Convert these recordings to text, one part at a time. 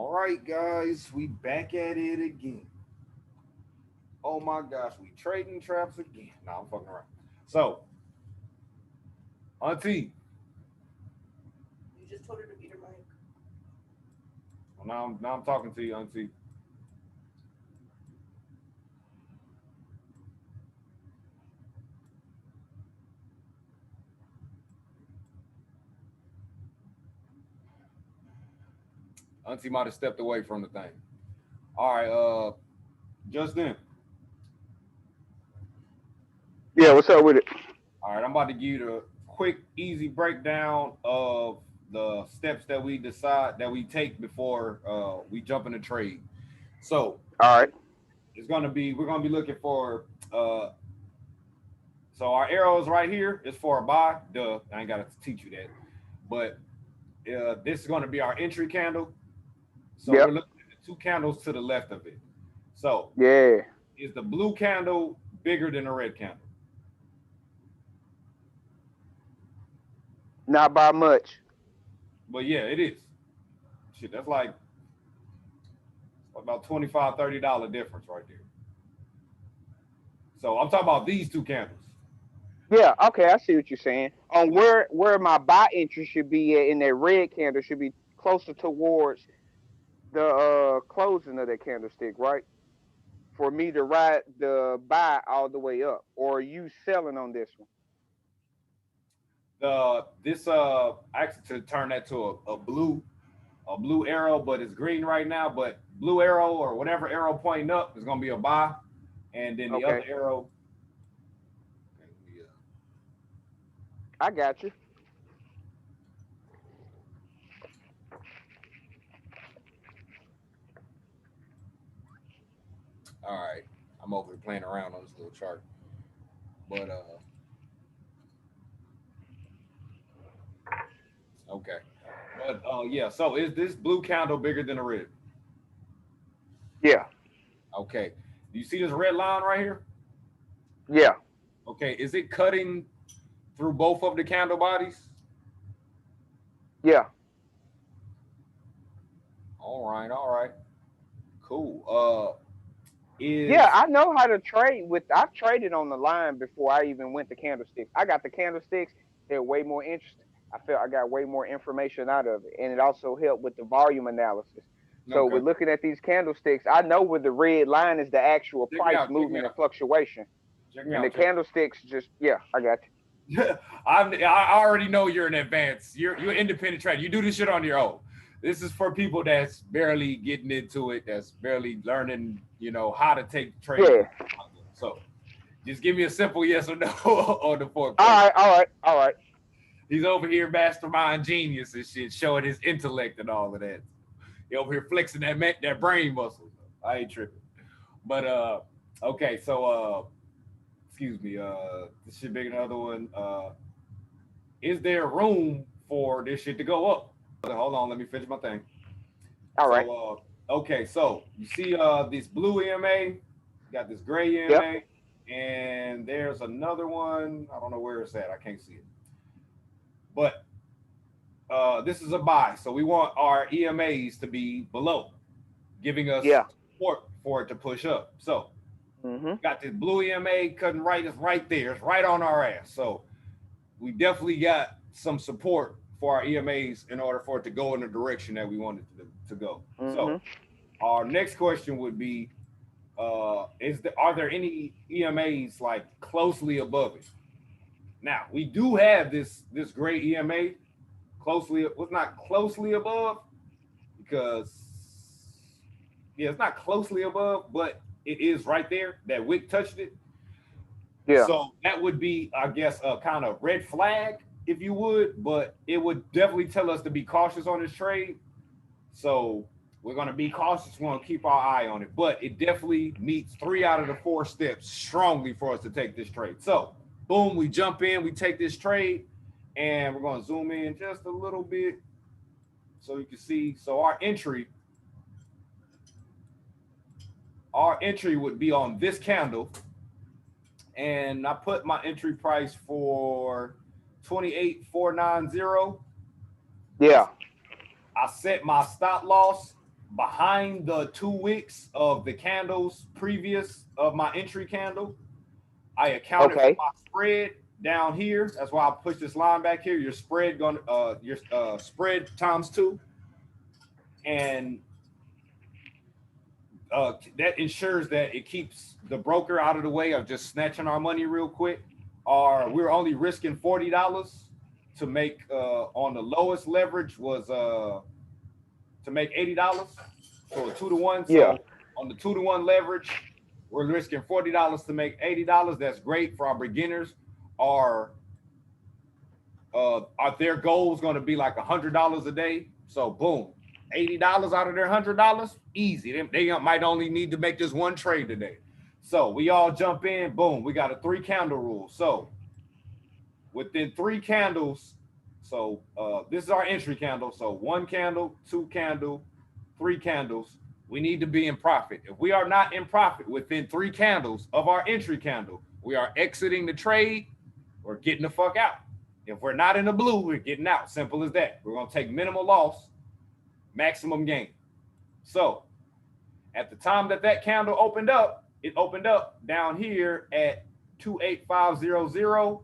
All right, guys, we back at it again. Oh my gosh, we trading traps again. No, I'm fucking around. So, Auntie, You just told her to beat her mic. well, now I'm talking to you, Auntie. Auntie might have stepped away from the thing. All right, Justin. Yeah, what's up with it? All right, I'm about to give you the quick, easy breakdown of the steps that we decide that we take before we jump in the trade. So All right. it's gonna be we're gonna be looking for so our arrows right here is for a buy. Duh, I ain't gotta teach you that. But this is gonna be our entry candle. So we're Yep. looking at the two candles to the left of it. So Yeah. is the blue candle bigger than the red candle? Not by much. But yeah, it is. Shit, that's like about 25 $30 difference right there. So I'm talking about these two candles. Yeah. Okay, I see what you're saying. On where my buy entry should be at in that red candle should be closer towards the closing of that candlestick, right? For me to ride the buy all the way up, or are you selling on this one? The this actually to turn that to a blue arrow, but it's green right now. But blue arrow or whatever arrow pointing up is gonna be a buy, and then the other Okay, arrow. I got you. All right, I'm over here playing around on this little chart, but okay, but yeah. So is this blue candle bigger than the red? Yeah. Okay. Do you see this red line right here? Yeah. Okay, is it cutting through both of the candle bodies? Yeah. All right, cool. Yeah, Is I know how to trade with. I've traded on the line before I even went to candlesticks. I got the candlesticks. They're way more interesting. I felt I got way more information out of it, and it also helped with the volume analysis. So okay. we're looking at these candlesticks. I know where the red line is the actual Check me price out. Check me movement and out. fluctuation, Check me and the out. Check. candlesticks just yeah, I got I already know you're in advance. You're independent trader. You do this shit on your own. This is for people that's barely getting into it, that's barely learning, how to take you. trades. Yeah. So just give me a simple yes or no on the fourth All question. right. All right. All right. He's over here mastermind genius and shit, showing his intellect and all of that. He over here flexing that brain muscle. I ain't tripping. But okay, so excuse me, this should be another one. Is there room for this shit to go up? Hold on, let me finish my thing. All right. So okay, so you see this blue EMA, got this gray Yep. EMA, and there's another one. I don't know where it's at. I can't see it. But this is a buy, so we want our EMAs to be below, giving us Yeah. support for it to push up. So Mhm. got this blue EMA cutting right, it's right there, it's right on our ass. So we definitely got some support for our EMAs in order for it to go in the direction that we wanted to go. So Mhm. our next question would be, are there any EMAs like closely above it? Now we do have this gray EMA closely, was not closely above because yeah, it's not closely above, but it is right there. That wick touched it. Yeah. So that would be, I guess, a kind of red flag, if you would, but it would definitely tell us to be cautious on this trade. So we're going to be cautious. We're going to keep our eye on it, but it definitely meets 3 out of the 4 steps strongly for us to take this trade. So, boom, we jump in, we take this trade, and we're going to zoom in just a little bit so you can see. So our entry would be on this candle, and I put my entry price for 28,490. Yeah. I set my stop loss behind the 2 weeks of the candles previous of my entry candle. I accounted for Okay. my spread down here. That's why I push this line back here. Your spread going your spread times two, and that ensures that it keeps the broker out of the way of just snatching our money real quick. Or we're only risking $40 to make on the lowest leverage was to make $80. So a 2 to 1. Yeah. So on the 2 to 1 leverage, we're risking $40 to make $80. That's great for our beginners. Our are their goals going to be like $100 a day? So boom, $80 out of their $100, easy. They might only need to make this one trade today. So we all jump in, boom. We got a 3 candle rule. So within 3 candles, so this is our entry candle. So 1 candle, 2 candle, 3 candles. We need to be in profit. If we are not in profit within 3 candles of our entry candle, we are exiting the trade or getting the fuck out. If we're not in the blue, we're getting out. Simple as that. We're going to take minimal loss, maximum gain. So at the time that candle opened up, it opened up down here at 28500.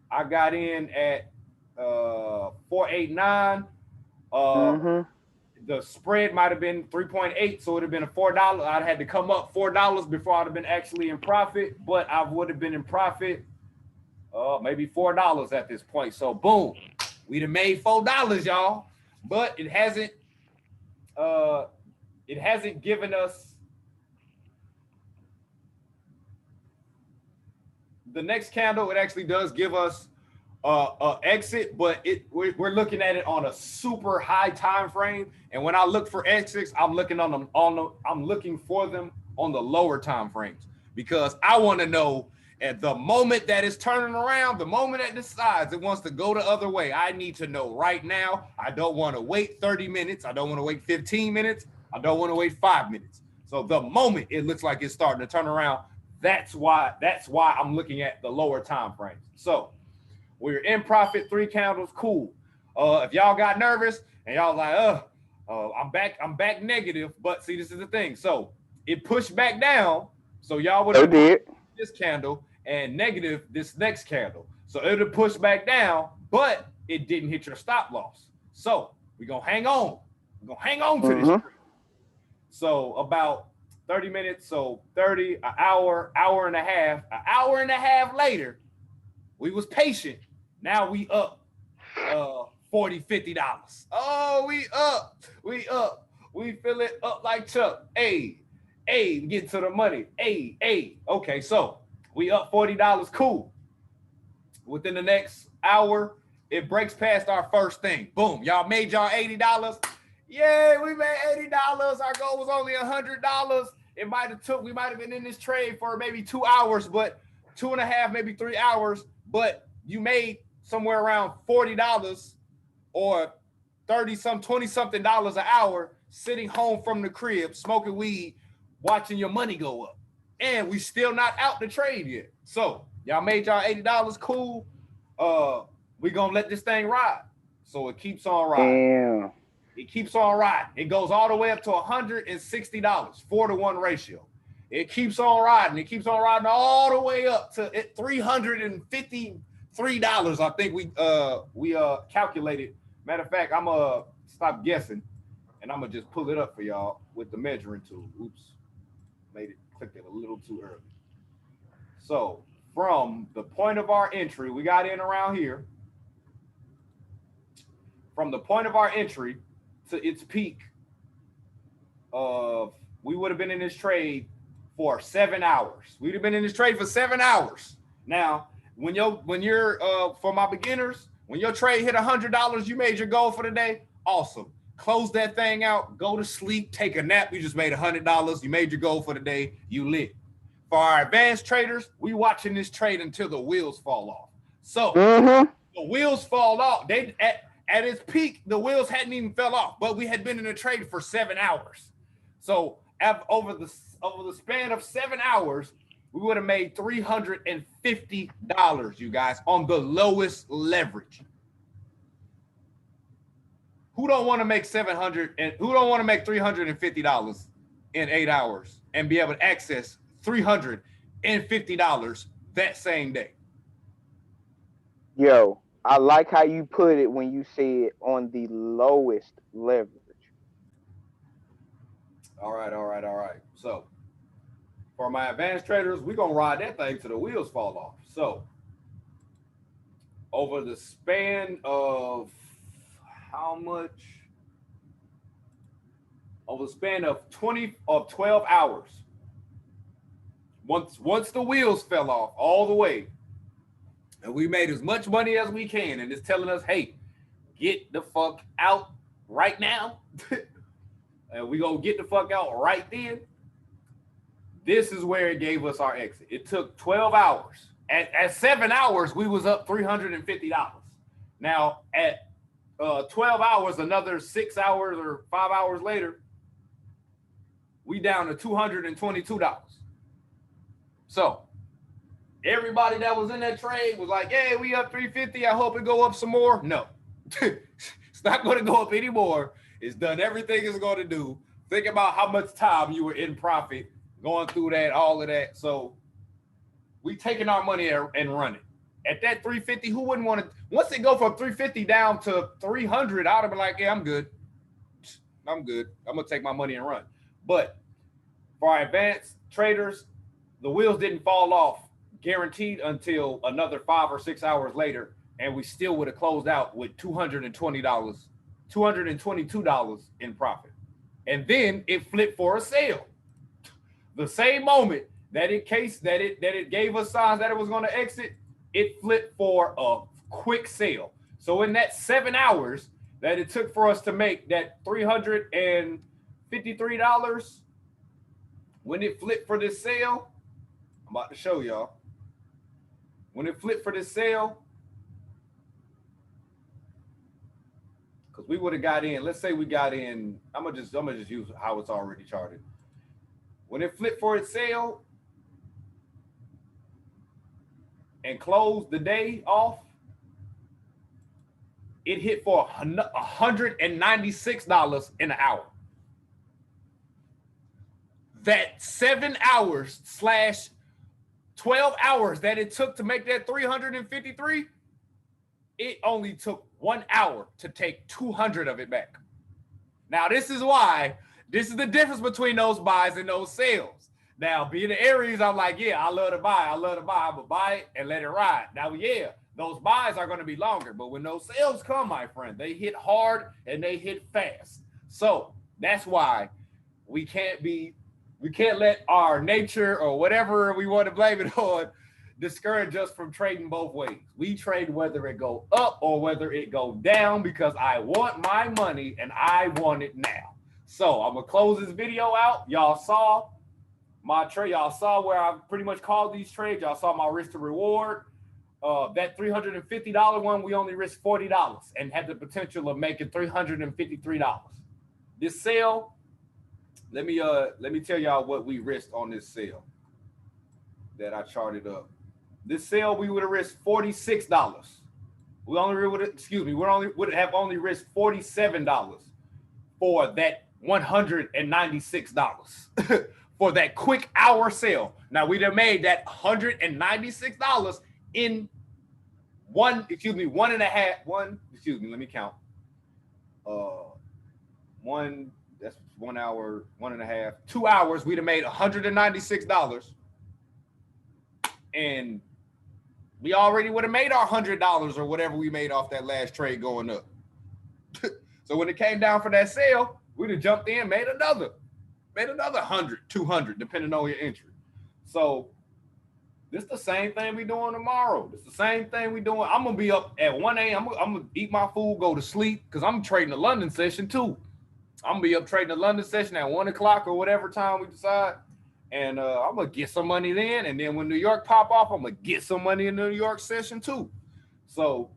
I got in at 489. Mhm. The spread might have been 3.8, so it would have been a $4. I'd had to come up $4 before I'd have been actually in profit, but I would have been in profit maybe $4 at this point. So boom, we'd have made $4, y'all. But it hasn't given us the next candle. It actually does give us exit, but we're looking at it on a super high time frame. And when I look for exits, I'm looking on them I'm looking for them on the lower time frames, because I want to know at the moment that it's turning around, the moment it decides it wants to go the other way. I need to know right now. I don't want to wait 30 minutes. I don't want to wait 15 minutes. I don't want to wait 5 minutes. So the moment it looks like it's starting to turn around, that's why I'm looking at the lower time frames. So we're in profit, 3 candles, cool. If y'all got nervous and y'all like, I'm back negative, but see, this is the thing. So it pushed back down. So y'all would They have been did. this candle and negative this next candle. So it would have pushed back down, but it didn't hit your stop loss. So we're gonna hang on. We're gonna hang on to this. Mhm. So about 30 minutes, so 30, an hour and a half, an hour and a half later, we was patient. Now we up $40, $50. Oh, we up. We feel it up like Chuck. Hey, get to the money. Hey. Okay, so we up $40. Cool. Within the next hour, it breaks past our first thing. Boom. Y'all made y'all $80. Yeah, we made $80. Our goal was only $100. We might have been in this trade for maybe 2 hours, but 2.5, maybe 3 hours. But you made somewhere around $40 or 20 something dollars an hour sitting home from the crib, smoking weed, watching your money go up. And we still not out the trade yet. So y'all made y'all $80, cool. We gonna let this thing ride. So it keeps on riding. Damn. It keeps on riding. It goes all the way up to $160, 4-to-1 ratio. It keeps on riding. It keeps on riding all the way up to $353. I think we calculated. Matter of fact, I'm gonna stop guessing, and I'm gonna just pull it up for y'all with the measuring tool. Oops, clicked it a little too early. So from the point of our entry, we got in around here. From the point of our entry to its peak of, we would have been in this trade for 7 hours. We'd have been in this trade for 7 hours. Now, when you're for my beginners, when your trade hit $100, you made your goal for the day. Awesome. Close that thing out. Go to sleep. Take a nap. You just made $100. You made your goal for the day. You lit. For our advanced traders, we watching this trade until the wheels fall off. So the wheels fall off. They at its peak, the wheels hadn't even fell off, but we had been in a trade for 7 hours. So over the span of 7 hours, we would have made $350, you guys, on the lowest leverage. Who don't want to make 700 and who don't want to make $350 in 8 hours and be able to access $350 that same day? Yo, I like how you put it when you say it on the lowest leverage. All right, all right, all right. So for my advanced traders, we're gonna ride that thing till the wheels fall off. So over the span of how much? Over the span of 12 hours. Once the wheels fell off all the way, and we made as much money as we can, and it's telling us, hey, get the fuck out right now. And we gonna get the fuck out right then. This is where it gave us our exit. It took 12 hours. At 7 hours, we was up $350. Now at 12 hours, another 6 hours or 5 hours later, we down to $222. So everybody that was in that trade was like, hey, we up 350. I hope it go up some more. No, it's not going to go up anymore. It's done everything it's going to do. Think about how much time you were in profit going through that, all of that. So we taking our money and running. At that 350, who wouldn't want to? Once it go from 350 down to 300, I'd have been like, yeah, I'm good. I'm good. I'm going to take my money and run. But for our advanced traders, the wheels didn't fall off guaranteed until another 5 or 6 hours later, and we still would have closed out with $222 in profit. And then it flipped for a sale. The same moment that it gave us signs that it was going to exit, it flipped for a quick sale. So in that 7 hours that it took for us to make that $353, when it flipped for this sale, I'm about to show y'all. When it flipped for this sale, because we would have got in, let's say we got in, I'm gonna just use how it's already charted. When it flipped for its sale and closed the day off, it hit for $196 in an hour. That 7 hours / 12 hours that it took to make that 353, it only took 1 hour to take 200 of it back. Now, this is the difference between those buys and those sales. Now, being the Aries, I'm like, yeah, I love to buy. I'm going to buy it and let it ride. Now, yeah, those buys are going to be longer. But when those sales come, my friend, they hit hard and they hit fast. So that's why we can't let our nature or whatever we want to blame it on discourage us from trading both ways. We trade whether it go up or whether it go down because I want my money and I want it now. So I'm going to close this video out. Y'all saw my trade. Y'all saw where I pretty much called these trades. Y'all saw my risk to reward. That $350 one, we only risked $40 and had the potential of making $353. This sale, let me tell y'all what we risked on this sale that I charted up. This sale, we would have risked $46. We would have only risked $47 for that $196 for that quick hour sale. Now we'd have made that $196 in let me count. That's 1 hour, 1.5, 2 hours, we'd have made $196. And we already would have made our $100 or whatever we made off that last trade going up. So when it came down for that sale, we'd have jumped in, made another 100, 200, depending on your entry. So this the same thing we doing tomorrow. It's the same thing we doing. I'm going to be up at 1 a.m. I'm going to eat my food, go to sleep, because I'm trading the London session too. I'm going to be up trading the London session at 1 o'clock or whatever time we decide. And I'm going to get some money then. And then when New York pop off, I'm going to get some money in the New York session too. So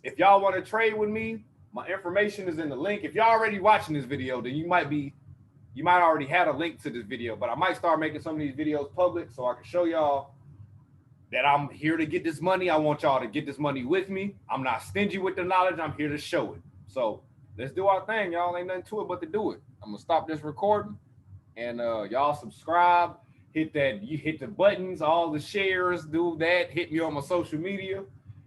if y'all want to trade with me, my information is in the link. If y'all already watching this video, then you might already have a link to this video. But I might start making some of these videos public so I can show y'all that I'm here to get this money. I want y'all to get this money with me. I'm not stingy with the knowledge. I'm here to show it. So let's do our thing, y'all. Ain't nothing to it but to do it. I'm gonna stop this recording, and y'all subscribe. Hit that. You hit the buttons, all the shares. Do that. Hit me on my social media,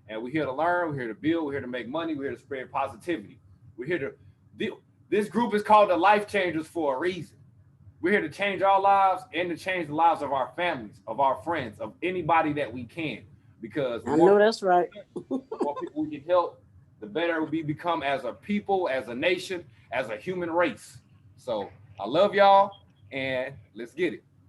and we're here to learn. We're here to build. We're here to make money. We're here to spread positivity. We're here to. This group is called the Life Changers for a reason. We're here to change our lives and to change the lives of our families, of our friends, of anybody that we can. Because I know that's right. the more people we can help, the better we become as a people, as a nation, as a human race. So I love y'all, and let's get it.